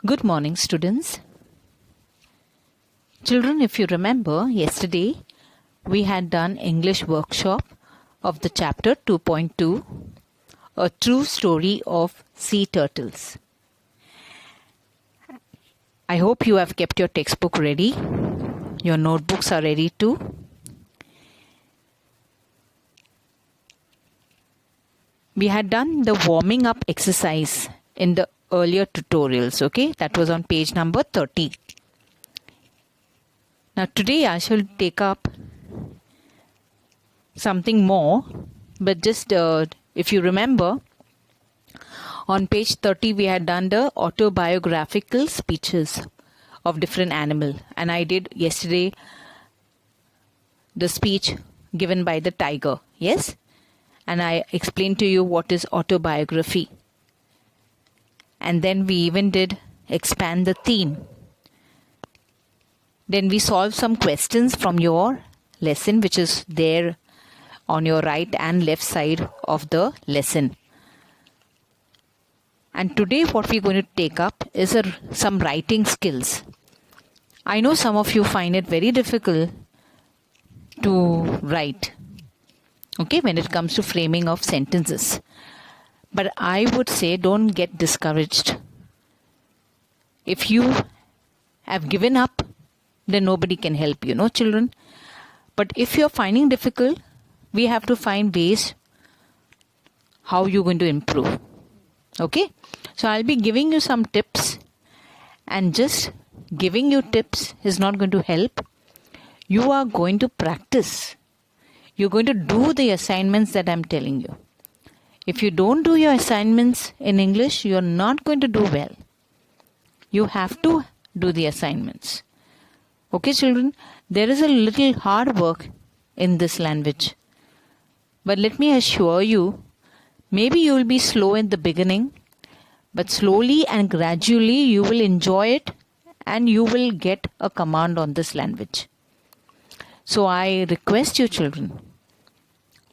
Good morning, students. Children, if you remember, yesterday we had done English workshop of the chapter 2.2, A True Story of Sea Turtles. I hope you have kept your textbook ready. Your notebooks are ready too. We had done the warming up exercise in the earlier tutorials, okay? That was on page number 30. Now today I shall take up something more, but just if you remember, on page 30 we had done the autobiographical speeches of different animal, and I did yesterday the speech given by the tiger, yes? And I explained to you what is autobiography. And then we even did expand the theme. Then we solved some questions from your lesson, which is there on your right and left side of the lesson. And today what we're going to take up is some writing skills. I know some of you find it very difficult to write, okay, when it comes to framing of sentences. But I would say don't get discouraged. If you have given up, then nobody can help you, no, children? But if you're finding difficult, we have to find ways how you're going to improve. Okay? So I'll be giving you some tips, and just giving you tips is not going to help. You are going to practice. You're going to do the assignments that I'm telling you. If you don't do your assignments in English, you're not going to do well. You have to do the assignments. Okay, children? There is a little hard work in this language. But let me assure you, maybe you will be slow in the beginning, but slowly and gradually you will enjoy it and you will get a command on this language. So I request you, children,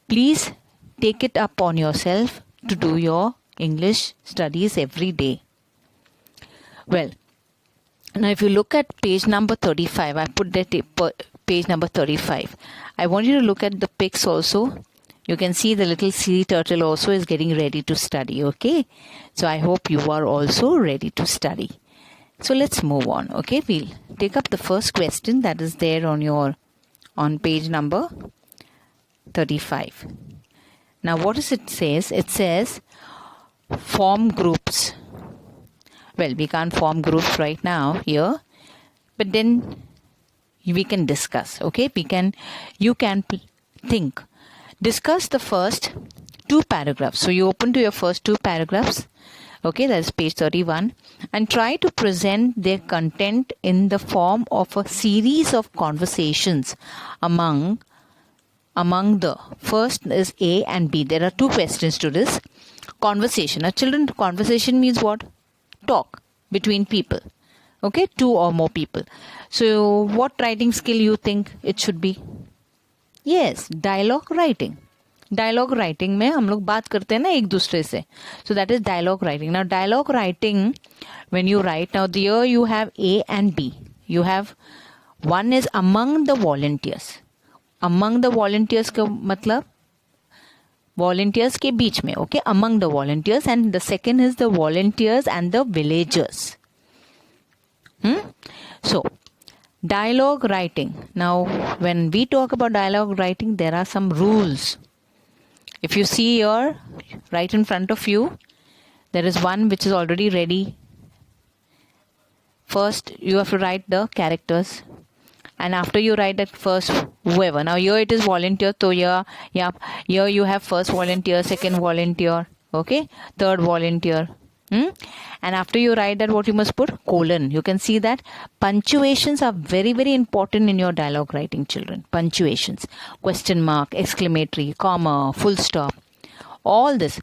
please take it up on yourself to do your English studies every day. Well, now if you look at page number 35, I put that page number 35. I want you to look at the pics also. You can see the little sea turtle also is getting ready to study, okay? So I hope you are also ready to study. So let's move on, okay? We'll take up the first question that is there on page number 35. Now what does it says? It says form groups. Well, we can't form groups right now here, but then we can discuss, okay? You can think. Discuss the first two paragraphs. So you open to your first two paragraphs, okay? That is page 31, and try to present their content in the form of a series of conversations among the first is A and B. There are two questions to this. Conversation. Now children, conversation means what? Talk between people. Okay, two or more people. So what writing skill you think it should be? Yes, dialogue writing. Dialogue writing में हम लोग बात करते हैं ना एक दूसरे से. So that is dialogue writing. Now dialogue writing, when you write, now here you have A and B. You have one is among the volunteers. Among the volunteers का मतलब volunteers के बीच में, okay? Among the volunteers, and the second is the volunteers and the villagers. So dialogue writing. Now when we talk about dialogue writing, there are some rules. If you see here right in front of you, there is one which is already ready. First you have to write the characters, and after you write that first whoever. Now here it is volunteer, so here you have first volunteer, second volunteer, okay, third volunteer. And after you write that, what you must put? Colon. You can see that punctuations are very, very important in your dialogue writing, children. Punctuations, question mark, exclamatory, comma, full stop. All this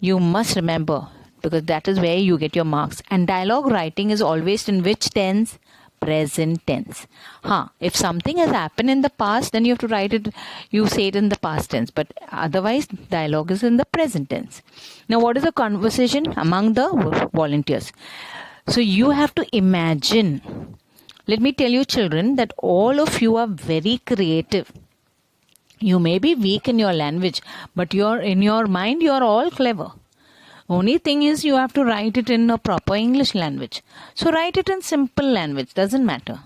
you must remember, because that is where you get your marks. And dialogue writing is always in which tense? Present tense. If something has happened in the past, then you have to write it, you say it in the past tense, but otherwise dialogue is in the present tense. Now what is the conversation among the volunteers? So you have to imagine. Let me tell you, children, that all of you are very creative. You may be weak in your language, but in your mind, you're all clever. Only thing is you have to write it in a proper English language. So write it in simple language, doesn't matter.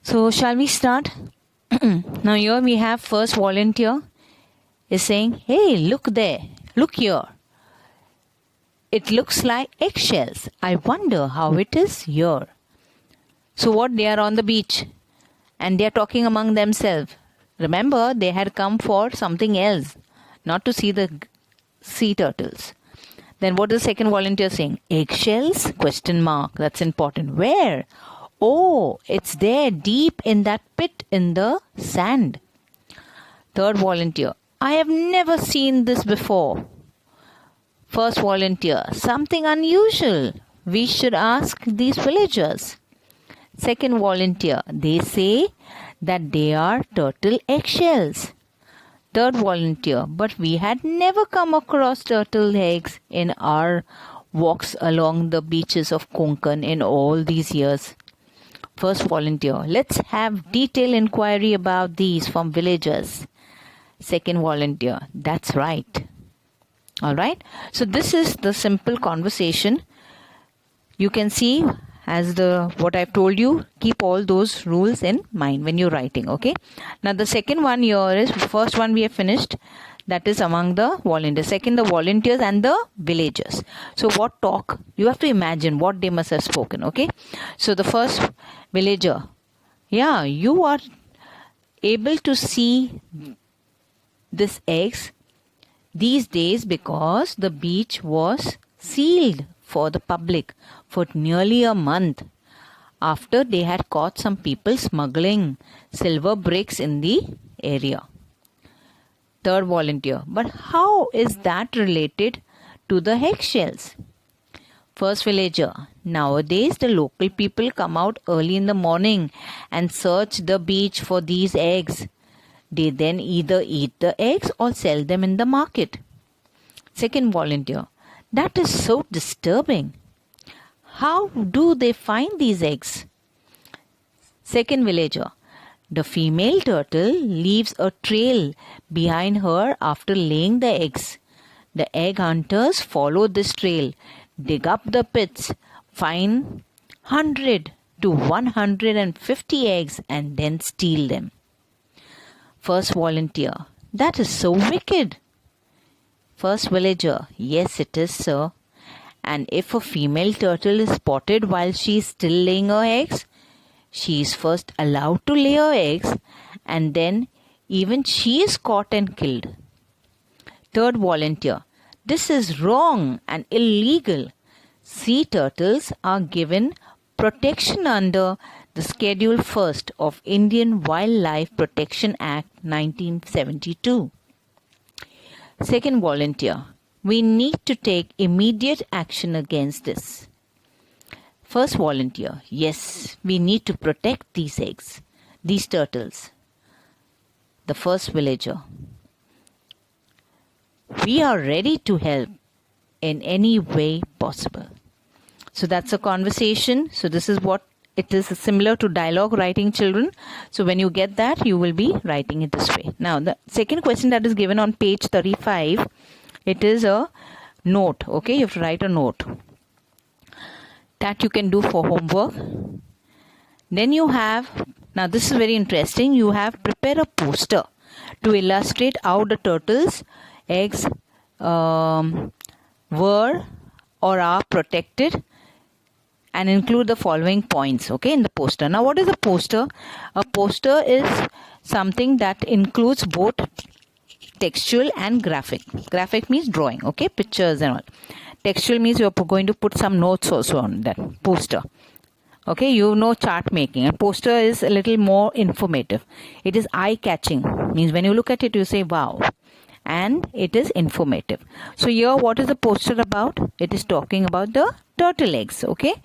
So shall we start? Now here we have first volunteer is saying, hey, look there, look here. It looks like eggshells. I wonder how it is here. So what, they are on the beach and they are talking among themselves. Remember, they had come for something else, not to see the sea turtles. Then what is the second volunteer saying? Eggshells? Question mark. That's important. Where? Oh, it's there deep in that pit in the sand. Third volunteer. I have never seen this before. First volunteer. Something unusual. We should ask these villagers. Second volunteer. They say that they are turtle eggshells. Third volunteer. But we had never come across turtle eggs in our walks along the beaches of Konkan in all these years. First volunteer. Let's have detailed inquiry about these from villagers. Second volunteer. That's right. Alright. So this is the simple conversation. You can see as what I've told you, keep all those rules in mind when you're writing. Okay. Now the second one here is, first one we have finished. That is among the volunteers. Second, the volunteers and the villagers. So what talk? You have to imagine what they must have spoken. Okay. So the first villager. Yeah, you are able to see this eggs these days because the beach was sealed for the public for nearly a month after they had caught some people smuggling silver bricks in the area. Third volunteer. But how is that related to the eggshells? First villager. Nowadays the local people come out early in the morning and search the beach for these eggs. They then either eat the eggs or sell them in the market. Second volunteer. That is so disturbing. How do they find these eggs? Second villager. The female turtle leaves a trail behind her after laying the eggs. The egg hunters follow this trail, dig up the pits, find 100 to 150 eggs and then steal them. First volunteer. That is so wicked. First villager. Yes, it is, sir. And if a female turtle is spotted while she is still laying her eggs, she is first allowed to lay her eggs and then even she is caught and killed. Third volunteer. This is wrong and illegal. Sea turtles are given protection under the Schedule 1st of Indian Wildlife Protection Act 1972. Second volunteer. We need to take immediate action against this. First volunteer. Yes, we need to protect these eggs, these turtles. The first villager. We are ready to help in any way possible. So that's a conversation. So this is what it is, similar to dialogue writing, children. So when you get that, you will be writing it this way. Now the second question that is given on page 35, it is a note. Okay, you have to write a note that you can do for homework. Then you have, now this is very interesting, you have prepare a poster to illustrate how the turtles' eggs were or are protected, and include the following points, okay, in the poster. Now what is a poster? A poster is something that includes both textual and graphic. Graphic means drawing, okay, pictures and all. Textual means you're going to put some notes also on that poster. Okay, you know chart making. A poster is a little more informative. It is eye-catching. Means when you look at it, you say, wow. And it is informative. So here, what is the poster about? It is talking about the turtle eggs, okay?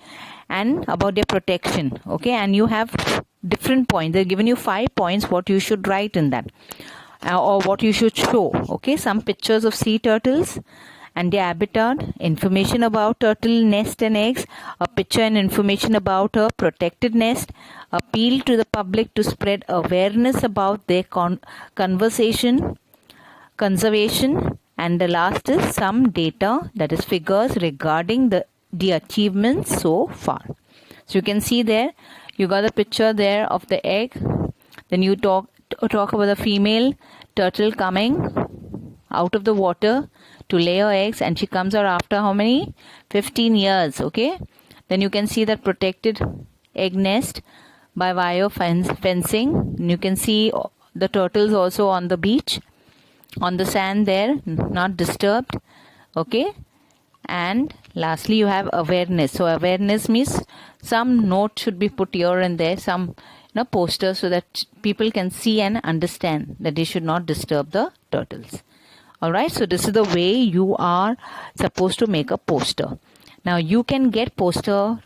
And about their protection, okay? And you have different points. They've given you 5 points what you should write in that. Or what you should show, okay? Some pictures of sea turtles and their habitat, information about turtle nest and eggs, a picture and information about a protected nest, appeal to the public to spread awareness about their conservation, and the last is some data, that is figures regarding the achievements so far. So you can see there, you got the picture there of the egg. Then you talk about the female turtle coming out of the water to lay her eggs, and she comes out after how many? 15 years. Okay. Then you can see that protected egg nest by wire fencing. And you can see the turtles also on the beach, on the sand there, not disturbed. Okay. And lastly, you have awareness. So awareness means some note should be put here and there, some posters, so that people can see and understand that they should not disturb the turtles. Alright, so this is the way you are supposed to make a poster. Now you can get poster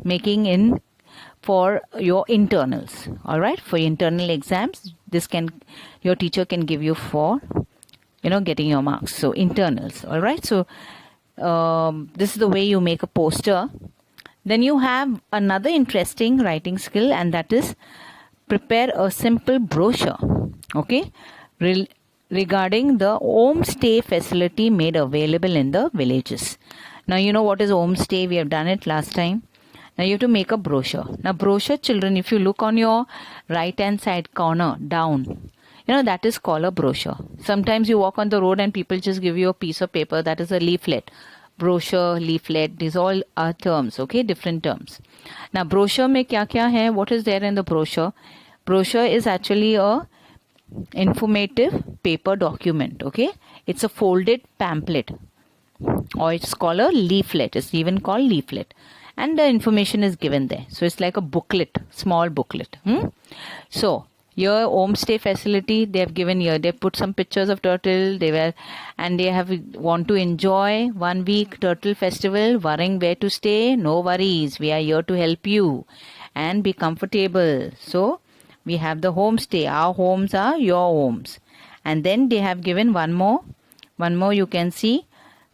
making in for your internals. Alright, for internal exams, your teacher can give you for getting your marks. So internals. Alright, so this is the way you make a poster. Then you have another interesting writing skill, and that is prepare a simple brochure, okay, regarding the homestay facility made available in the villages. Now you know what is homestay, we have done it last time. Now you have to make a brochure. Now brochure, children, if you look on your right hand side corner down, that is called a brochure. Sometimes you walk on the road and people just give you a piece of paper, that is a leaflet. Brochure, leaflet, these all are terms, okay, different terms. Now brochure mein kya hai, what is there in the brochure? Brochure is actually a informative paper document, okay. It's a folded pamphlet, or it's called a leaflet. It's even called leaflet, and the information is given there. So it's like a booklet, small booklet. So your homestay facility, they have given here, they put some pictures of turtle, and they have want to enjoy 1 week turtle festival, worrying where to stay, no worries, we are here to help you and be comfortable. So we have the homestay, our homes are your homes. And then they have given one more you can see,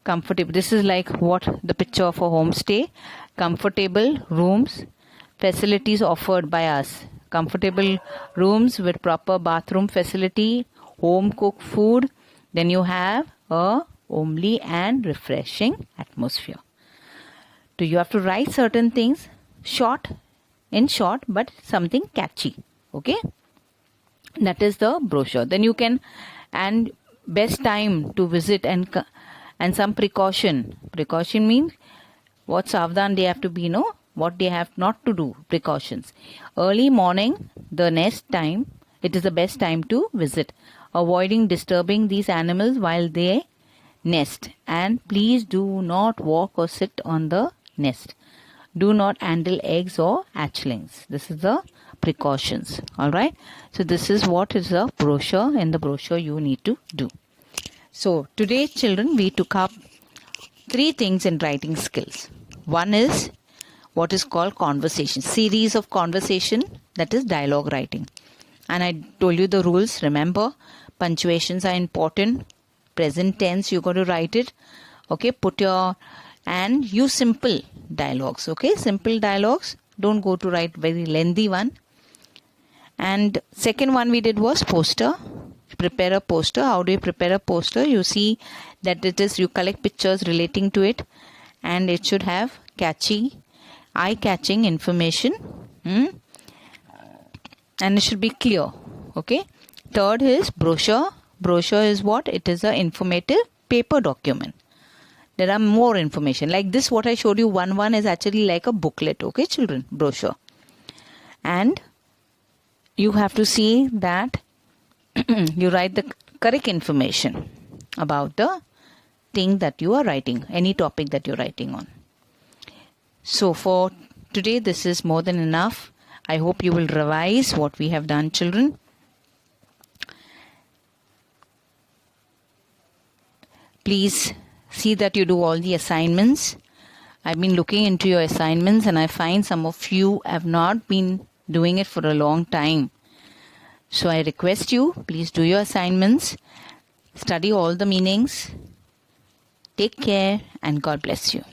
comfortable. This is like what the picture of a homestay, comfortable rooms, facilities offered by us. Comfortable rooms with proper bathroom facility, home cooked food. Then you have a homely and refreshing atmosphere. So you have to write certain things in short, but something catchy. Okay, that is the brochure. Then you can, and best time to visit and some precaution. Precaution means what savdhan they have to be, what they have not to do, precautions. Early morning, the nest time, it is the best time to visit, avoiding disturbing these animals while they nest. And please do not walk or sit on the nest. Do not handle eggs or hatchlings. This is the precautions. Alright, so this is what is a brochure. In the brochure you need to do. So today, children, we took up 3 things in writing skills. One is what is called conversation, series of conversation, that is dialogue writing. And I told you the rules. Remember, punctuations are important. Present tense, you're going to write it. Okay, and use simple dialogues. Okay, simple dialogues. Don't go to write very lengthy one. And second one we did was poster. Prepare a poster. How do you prepare a poster? You see that you collect pictures relating to it, and it should have eye-catching information, and it should be clear. Okay. Third is brochure. Brochure is what? It is an informative paper document. There are more information. Like this, what I showed you, one is actually like a booklet. Okay, children, brochure. And you have to see that you write the correct information about the thing that you are writing, any topic that you're writing on. So for today, this is more than enough. I hope you will revise what we have done, children. Please see that you do all the assignments. I've been looking into your assignments and I find some of you have not been doing it for a long time. So I request you, please do your assignments, study all the meanings, Take care and God bless you.